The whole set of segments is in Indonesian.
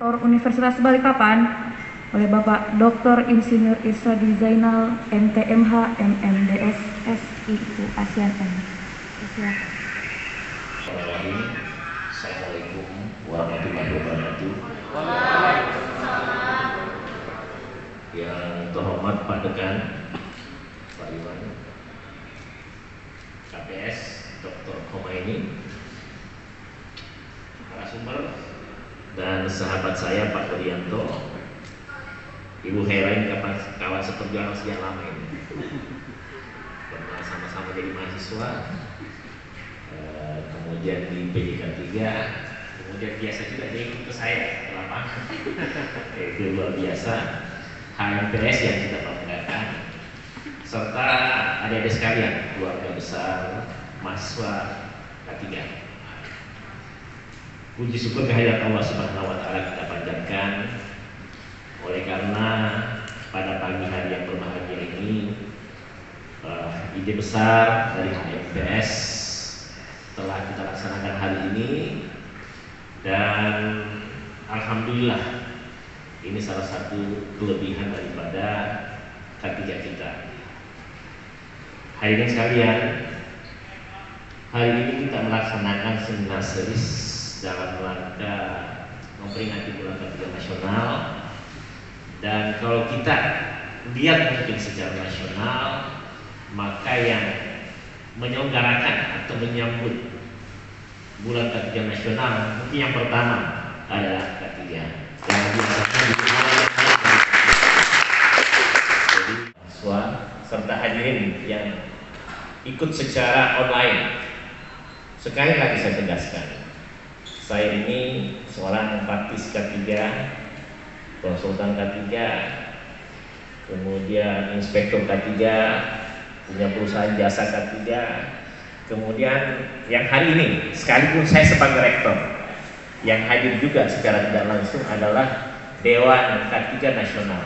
Rektor Universitas Balikpapan oleh Bapak Dr. Insinyur Irsadi Zainal, MTMH, MMDS, SIU ASEAN M. Silakan. Assalamualaikum warahmatullahi wabarakatuh. Yang terhormat Pak Dekan, Pak Iwan, KPS, Dr. Khomeini, narasumber, dan sahabat saya Pak Wadianto, Ibu Herain, kawan seperjuangan sejak lama ini, pernah sama-sama jadi mahasiswa, kemudian di PJK 3, kemudian biasa juga dia ikut ke saya ke lapangan. Itu luar biasa. HMPS yang kita banggakan, serta adik-adik sekalian, keluarga besar mahasiswa K3. Puji syukur kehadirat Allah Subhanahu wa Ta'ala kita panjatkan. Oleh karena pada pagi hari yang berbahagia ini, ide besar dari HMPS telah kita laksanakan hari ini, dan alhamdulillah ini salah satu kelebihan daripada K3 kita. Hadirin sekalian, hari ini kita melaksanakan seminar series dalam rangka memperingati Bulan K3 Nasional. Dan kalau kita lihat mungkin secara nasional, maka yang menyelenggarakan atau menyambut Bulan K3 Nasional mungkin yang pertama adalah K3. Yang jadi mahasiswa serta hadirin yang ikut secara online. Sekali lagi saya tegaskan, saya ini seorang praktis K3, konsultan K3, kemudian inspektur K3, punya perusahaan jasa K3, kemudian yang hari ini sekalipun saya sebagai rektor, yang hadir juga secara tidak langsung adalah Dewan K3 Nasional.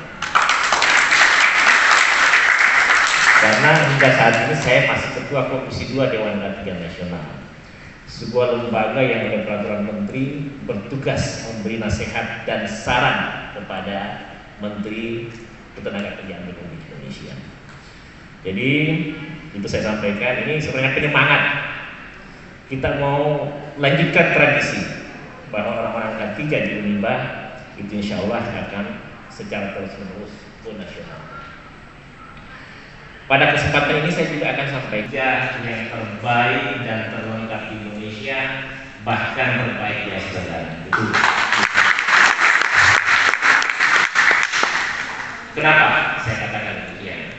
Karena hingga saat ini saya masih ketua Komisi 2 Dewan K3 Nasional, sebuah lembaga yang oleh peraturan menteri bertugas memberi nasihat dan saran kepada Menteri Ketenagakerjaan Republik Indonesia. Jadi itu saya sampaikan, ini sebenarnya penyemangat. Kita mau lanjutkan tradisi bahwa orang-orang K3 di Unimba itu insya Allah akan secara terus-menerus go nasional. Pada kesempatan ini saya juga akan sampaikan yang terbaik dan terlengkap di Indonesia, bahkan terbaik di Asia. Kenapa saya katakan demikian?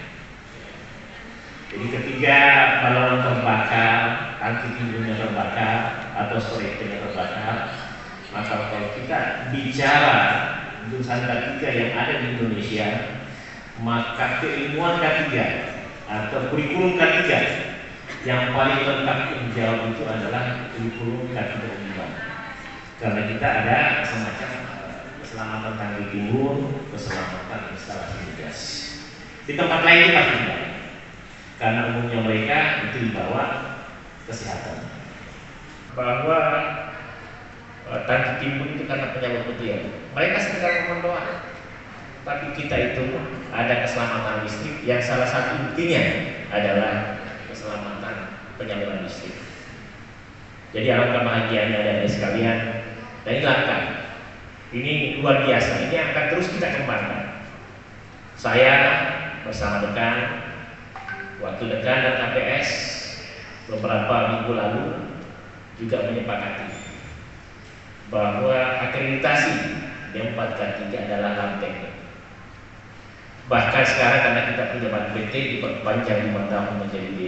Jadi ketika balon terbakar, tangki timbunnya terbakar, atau storage-nya terbakar, maka kalau kita bicara jurusan K3 yang ada di Indonesia, maka keilmuan K3 atau kurikulum K3 yang paling lengkap yang jauh itu adalah kurikulum K3 Unimba. Karena kita ada semacam keselamatan tangki timbun, keselamatan instalasi migas. Di tempat lain pasti tidak, karena umumnya mereka itu dibawa kesehatan. Bahwa tangki timbun itu karena penyalur petir, mereka sekedar mendoa. Tapi kita itu ada keselamatan listrik yang salah satu buktinya adalah keselamatan penyaluran listrik. Jadi alangkah bahagianya dari sekalian, dan ini langkah. Ini luar biasa, ini akan terus kita kembangkan. Saya bersama Dekan, Wakil Dekan dan KPS beberapa minggu lalu juga menyepakati bahwa akreditasi D4 K3 adalah lantai. Bahkan sekarang karena kita punya PT diperpanjang 5 tahun menjadi D,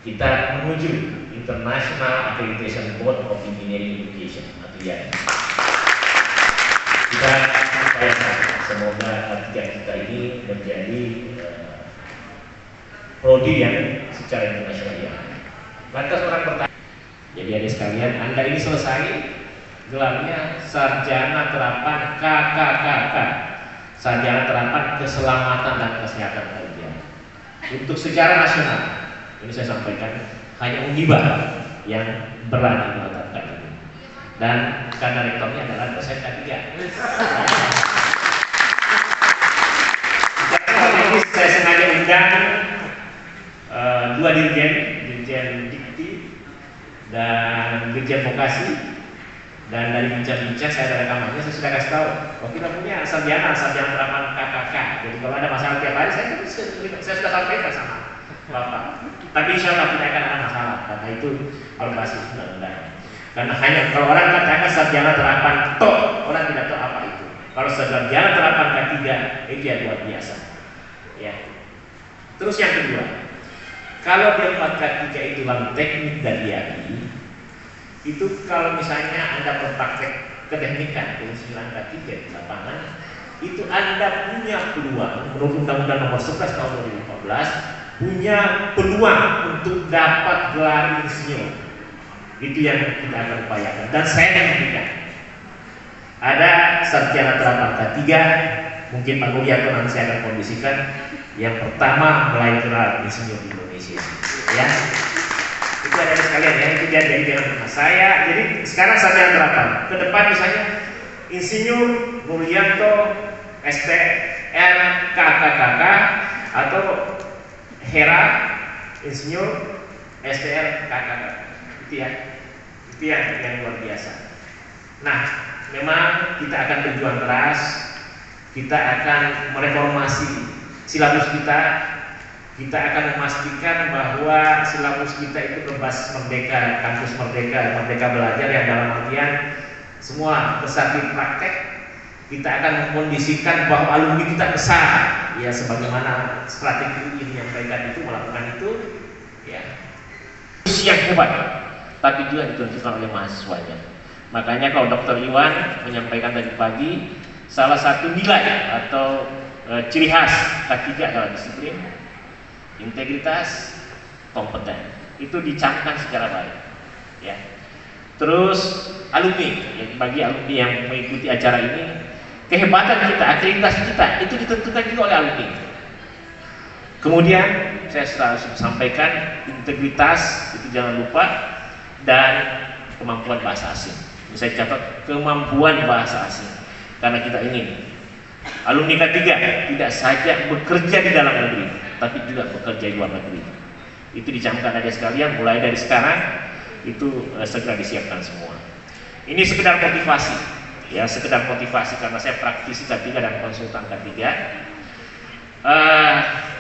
kita menuju International Accreditation Board of Engineering Education atau IAEA. Kita upayakan semoga K3 kita ini menjadi prodi yang secara internasional ya. Lantas orang bertanya, jadi adik sekalian, Anda ini selesai gelarnya Sarjana Terapan KKKK, Sarjana Terapan Keselamatan dan Kesehatan Kerja. Untuk secara nasional, ini saya sampaikan hanya Unimba yang berani mengatakan ini. Dan karena rektornya adalah dosen K3. Jadi saya sengaja undang dua dirjen dikti dan dirjen vokasi. Dan dari bincang-bincang saya ada rekamannya, saya sudah kasih tahu. Oh, kita punya sarjana terapan KKK. Jadi kalau ada masalah tiap hari, saya sudah sampaikan sama Bapak. Tapi insya Allah tidak akan ada masalah, karena itu berbasis undang-undang. Karena hanya kalau orang katakan sarjana terapan toh, orang tidak tahu apa itu. Kalau sarjana terapan K3, itu ya luar biasa. Ya. Terus yang kedua, kalau dia buat K3 itu dalam teknik dan IAI, itu kalau misalnya Anda berpraktek keteknikan fungsi K3 di lapangan, itu Anda punya peluang menurut Undang-Undang Nomor 11 Tahun 2014 punya peluang untuk dapat gelar insinyur. Itu yang kita akan upayakan dan saya akan berikan. Ada sarjana terapan K3, mungkin Pak Gurianto nanti saya akan kondisikan. Yang pertama meraih gelar insinyur di Indonesia, ya. Itu ada sekalian ya, itu jadi dengan saya. Jadi sekarang sarjana terapan, ke depan misalnya insinyur Gurianto STR KKKK atau Hera insinyur STR KKK. Itu yang luar biasa. Nah, memang kita akan berjuang keras, kita akan mereformasi silabus kita akan memastikan bahwa silabus kita itu berbasis merdeka, kampus merdeka, merdeka belajar yang dalam artian semua bersatu praktek. Kita akan mengkondisikan bahwa alumni kita besar, ya sebagaimana strategi ini yang menyampaikan itu melakukan itu, ya. Yang hebat, tapi juga ditentukan oleh mahasiswanya. Makanya kalau Dr. Iwan menyampaikan tadi pagi, salah satu nilai atau ciri khas K3 adalah disiplin, integritas, kompeten. Itu dicamkan secara baik. Ya. Terus alumni, ya, bagi alumni yang mengikuti acara ini, kehebatan kita, akreditasi kita itu ditentukan juga oleh alumni. Kemudian saya selalu sampaikan integritas itu jangan lupa dan kemampuan bahasa asing. Saya catat kemampuan bahasa asing karena kita ingin alumni K3 tidak saja bekerja di dalam negeri, tapi juga bekerja di luar negeri. Itu dicamkan aja sekalian, mulai dari sekarang itu segera disiapkan semua. Ini sekedar motivasi, ya sekedar motivasi karena saya praktisi K3 dan konsultan K3.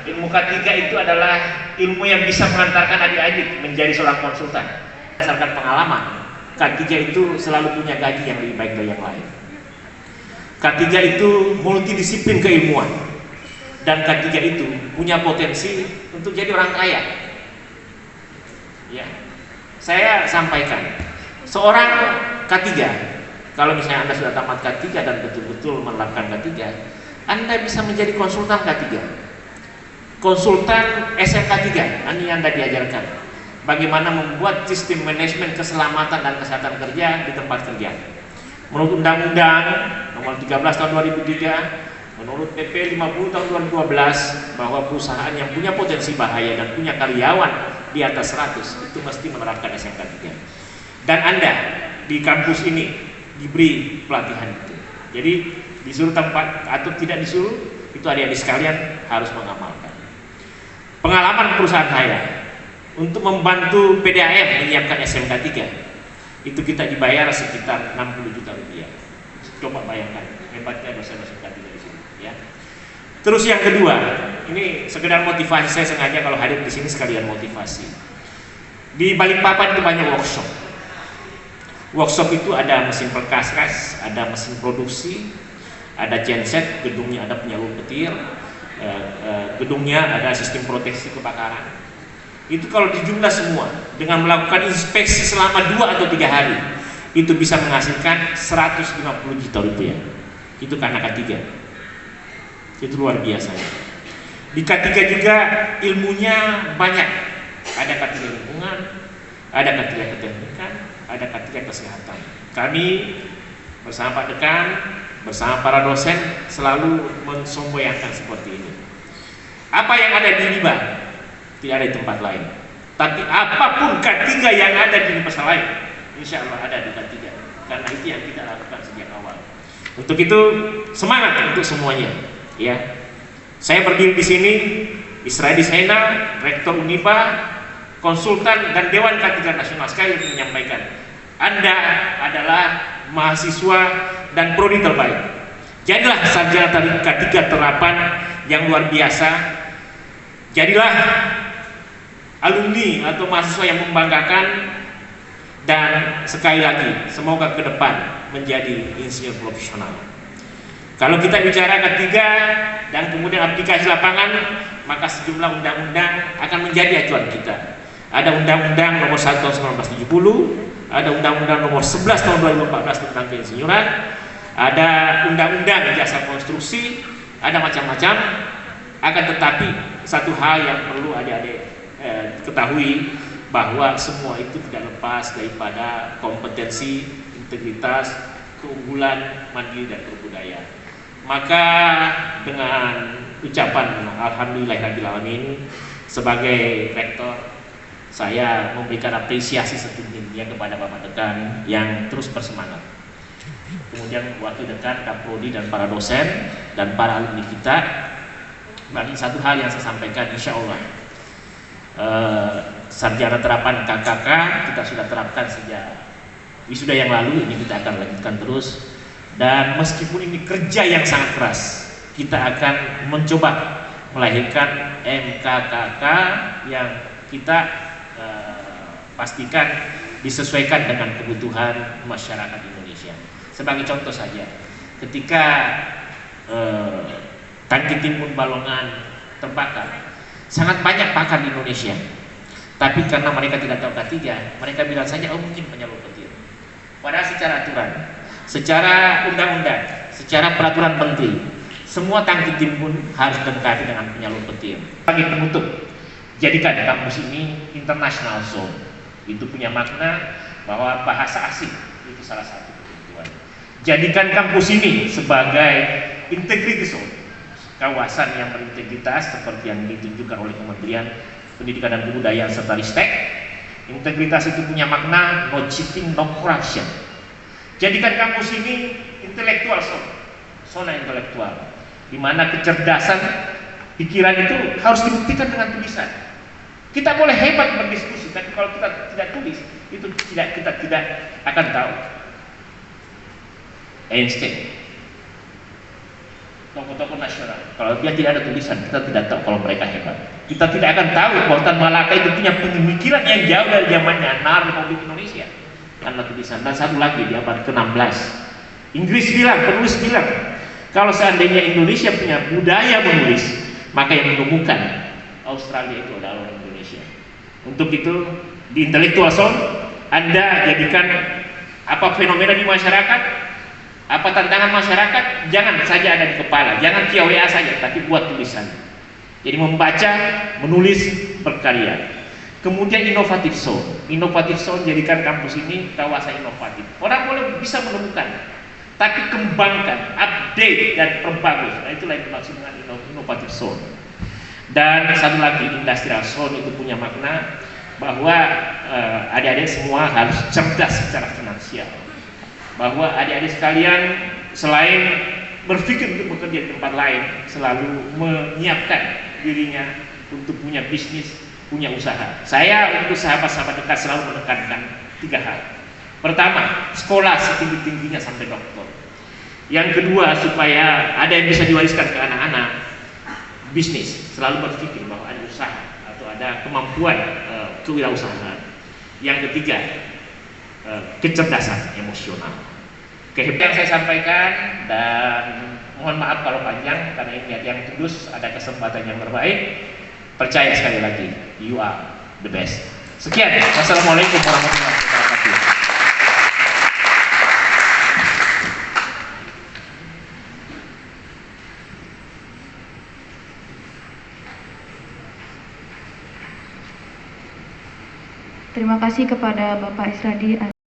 Ilmu K3 itu adalah ilmu yang bisa mengantarkan adik-adik menjadi seorang konsultan. Berdasarkan pengalaman, K3 itu selalu punya gaji yang lebih baik dari yang lain. K3 itu multidisiplin keilmuan dan K3 itu punya potensi untuk jadi orang kaya. Ya, saya sampaikan, seorang K3, kalau misalnya Anda sudah tamat K3 dan betul-betul menerapkan K3, Anda bisa menjadi konsultan K3, konsultan SMK3. Ini yang Anda diajarkan, bagaimana membuat sistem manajemen keselamatan dan kesehatan kerja di tempat kerja. Menurut Undang-Undang Nomor 13 Tahun 2003, menurut PP 50 Tahun 2012, bahwa perusahaan yang punya potensi bahaya dan punya karyawan di atas 100 itu mesti menerapkan SMK 3. Dan Anda di kampus ini diberi pelatihan itu. Jadi disuruh tempat atau tidak disuruh, itu adik-adik sekalian harus mengamalkan. Pengalaman perusahaan saya untuk membantu PDAM menyiapkan SMK 3 itu kita dibayar sekitar 60 juta rupiah. Coba bayangkan hebatnya dosen-dosen K3 di sini, ya. Terus yang kedua, ini sekedar motivasi, saya sengaja kalau hadir di sini sekalian motivasi. Di Balikpapan itu banyak workshop. Workshop itu ada mesin perkakas, ada mesin produksi, ada genset, gedungnya ada penyalur petir, gedungnya ada sistem proteksi kebakaran. Itu kalau dijumlah semua dengan melakukan inspeksi selama 2 atau 3 hari, itu bisa menghasilkan 150 juta rupiah. Itu karena K3. Itu luar biasa. Di K3 juga ilmunya banyak. Ada K3 lingkungan, ada K3 keteknikan, ada K3 kesehatan. Kami bersama Pak Dekan, bersama para dosen selalu mensemboyangkan seperti ini. Apa yang ada di LIBA tidak ada di tempat lain. Tapi apapun K3 yang ada di universitas lain, insya Allah ada di K3. karena itu yang kita lakukan sejak awal. Untuk itu semangat untuk semuanya, ya. Saya berdiri di sini, Israel Designer, Rektor Unipa, konsultan dan Dewan Katiga Nasional sekali lagi menyampaikan, Anda adalah mahasiswa dan prodi terbaik. Jadilah sarjana K3 terapan yang luar biasa. Jadilah alumni atau mahasiswa yang membanggakan. Dan sekali lagi, semoga ke depan menjadi insinyur profesional. Kalau kita bicara K3 dan kemudian aplikasi lapangan, maka sejumlah undang-undang akan menjadi acuan kita. Ada Undang-Undang Nomor 1 Tahun 1970, ada Undang-Undang Nomor 11 Tahun 2014 tentang keinsinyuran, ada Undang-Undang Jasa Konstruksi, ada macam-macam. Akan tetapi satu hal yang perlu adik-adik ketahui, bahwa semua itu tidak lepas daripada kompetensi, integritas, keunggulan, mandiri dan berbudaya. Maka dengan ucapan alhamdulillahirrahmanirrahim, sebagai rektor saya memberikan apresiasi setinggi-tingginya kepada Bapak Dekan yang terus bersemangat. Kemudian wakil dekan, Kaprodi dan para dosen dan para alumni kita, bagi satu hal yang saya sampaikan, insya Allah sarjana terapan KKK kita sudah terapkan sejak wisuda yang lalu, ini kita akan lanjutkan terus. Dan meskipun ini kerja yang sangat keras, kita akan mencoba melahirkan MKKK yang kita pastikan disesuaikan dengan kebutuhan masyarakat Indonesia. Sebagai contoh saja, ketika Tangki Timbun Balongan terbakar, sangat banyak pakar di Indonesia, tapi karena mereka tidak tahu K3, mereka bilang saja, oh mungkin penyalur petir. Padahal secara aturan, secara undang-undang, secara peraturan menteri, semua tangki timbun harus dilengkapi dengan penyalur petir. Sebagai penutup, jadikan kampus ini international zone. Itu punya makna bahwa bahasa asing itu salah satu kebutuhan. Jadikan kampus ini sebagai integrated zone, kawasan yang berintegritas seperti yang ditunjukkan oleh Kementerian Pendidikan dan Kebudayaan serta Ristek. Integritas itu punya makna no cheating, no corruption. Jadikan kampus ini intelektual zone, zona intelektual, di mana kecerdasan pikiran itu harus dibuktikan dengan tulisan. Kita boleh hebat berdiskusi, tapi kalau kita tidak tulis, itu kita tidak akan tahu. Einstein, tokoh-tokoh nasional, kalau dia tidak ada tulisan, kita tidak tahu kalau mereka hebat. Kita tidak akan tahu bahwa Tan Malaka itu punya pemikiran yang jauh dari zamannya NAR Republik Indonesia karena tulisan. Dan satu lagi di abad ke-16, Inggris bilang, penulis bilang, kalau seandainya Indonesia punya budaya menulis, maka yang menemukan Australia itu adalah orang Indonesia. Untuk itu di intellectual zone Anda jadikan apa fenomena di masyarakat, apa tantangan masyarakat, jangan saja ada di kepala, jangan QA saja, tapi buat tulisan. Jadi membaca, menulis, berkarya. Kemudian inovatif zone. Inovatif zone jadikan kampus ini kawasan inovatif. Orang boleh bisa menemukan, tapi kembangkan, update dan perbagus. Nah, itulah yang dimaksud dengan inovatif zone. Dan satu lagi, industrial zone itu punya makna bahwa adik-adik semua harus cerdas secara finansial. Bahwa adik-adik sekalian selain berpikir untuk bekerja di tempat lain, selalu menyiapkan dirinya untuk punya bisnis, punya usaha. Saya untuk sahabat-sahabat dekat selalu menekankan 3 hal. Pertama, sekolah setinggi-tingginya sampai doktor. Yang kedua, supaya ada yang bisa diwariskan ke anak-anak, bisnis, selalu berpikir bahwa ada usaha atau ada kemampuan kewirausahaan. Yang ketiga, kecerdasan emosional. Yang saya sampaikan, dan mohon maaf kalau panjang karena ini niat yang tulus, ada kesempatan yang terbaik. Percaya sekali lagi, you are the best. Sekian, wassalamualaikum warahmatullahi wabarakatuh. Terima kasih kepada Bapak Isradi.